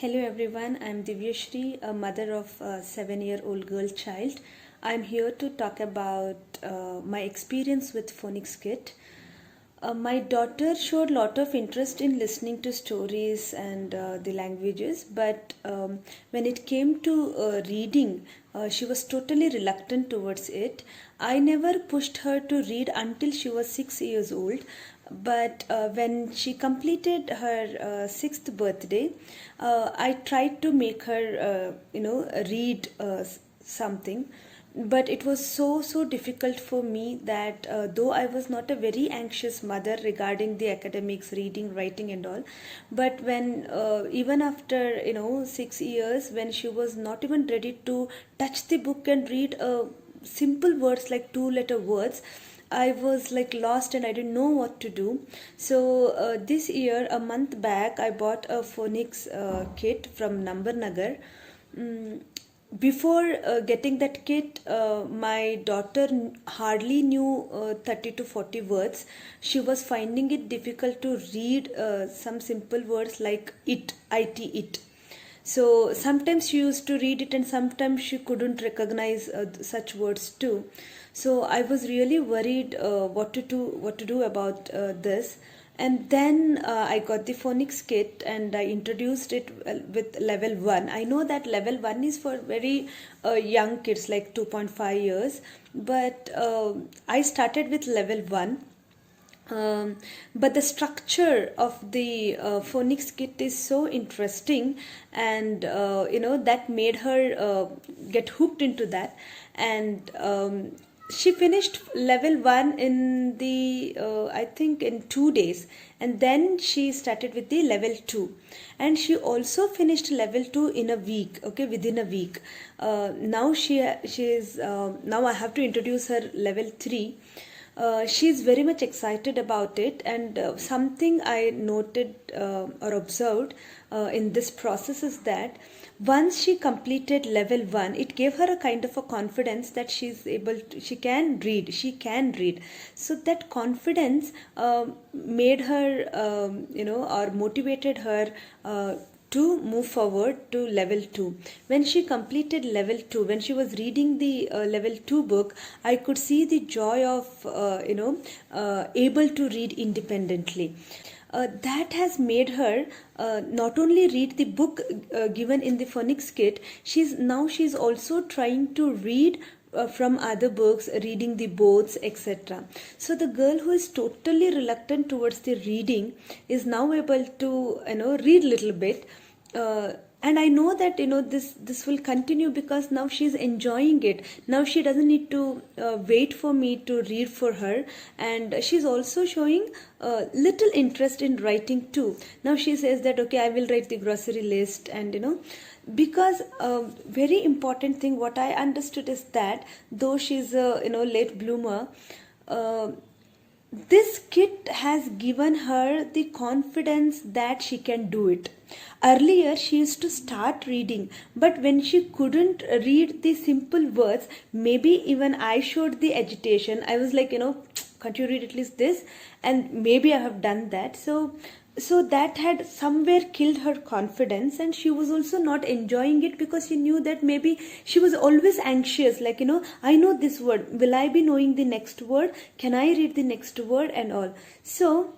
Hello everyone, I'm Divyashri, a mother of a 7-year-old girl child. I'm here to talk about my experience with Phonics Kit. My daughter showed a lot of interest in listening to stories and the languages, but when it came to reading, she was totally reluctant towards it. I never pushed her to read until she was 6 years old, but when she completed her sixth birthday, I tried to make her, read something. But it was so difficult for me that though I was not a very anxious mother regarding the academics, reading, writing and all, but when even after 6 years, when she was not even ready to touch the book and read simple words like 2-letter words, I was like lost and I didn't know what to do. So this year, a month back, I bought a phonics kit from NumberNagar. Before getting that kit, my daughter hardly knew 30 to 40 words. She was finding it difficult to read some simple words like it, it. So sometimes she used to read it and sometimes she couldn't recognize such words too. So I was really worried what to do about this. And then I got the phonics kit and I introduced it with level 1. I know that level 1 is for very young kids like 2.5 years, but I started with level 1. But the structure of the phonics kit is so interesting, and that made her get hooked into that. And she finished level 1 in the I think in 2 days, and then she started with the level 2, and she also finished level 2 in a week, okay, within a week. Now she is now I have to introduce her level 3. She's very much excited about it, and something I noted or observed in this process is that once she completed level 1, it gave her a kind of a confidence that she can read. So that confidence made her or motivated her to move forward to level 2. When she completed level 2, when she was reading the level 2 book, I could see the joy of able to read independently. That has made her not only read the book given in the phonics kit, she's also trying to read from other books, reading the boards, etc. So the girl who is totally reluctant towards the reading is now able to read little bit. And I know that this will continue because now she's enjoying it. Now she doesn't need to wait for me to read for her, and she's also showing little interest in writing too. Now she says that okay, I will write the grocery list, and because a very important thing what I understood is that though she's a late bloomer, this kit has given her the confidence that she can do it. Earlier, she used to start reading, but when she couldn't read the simple words, maybe even I showed the agitation. I was like, can't you read at least this? And maybe I have done that. So that had somewhere killed her confidence, and she was also not enjoying it because she knew that maybe she was always anxious, like I know this word, will I be knowing the next word, can I read the next word and all. So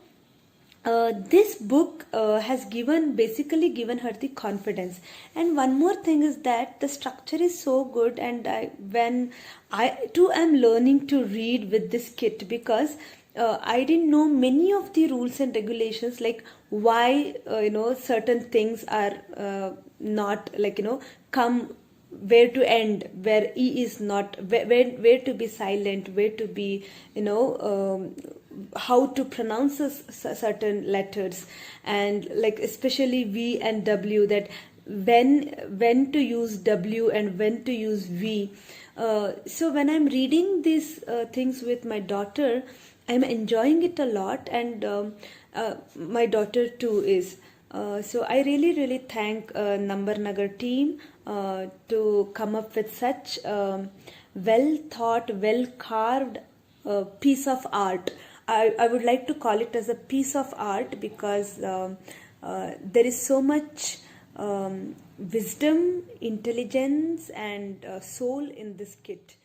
this book has basically given her the confidence. And one more thing is that the structure is so good, and when I too am learning to read with this kit, because I didn't know many of the rules and regulations, like why certain things are not like come where to end, where e is not, where to be silent, where to be how to pronounce certain letters, and like especially V and W, that when to use W and when to use V. So when I'm reading these things with my daughter, I'm enjoying it a lot, and my daughter too is. So I really thank NumberNagar team to come up with such well thought, well carved piece of art. I would like to call it as a piece of art because there is so much wisdom, intelligence, and soul in this kit.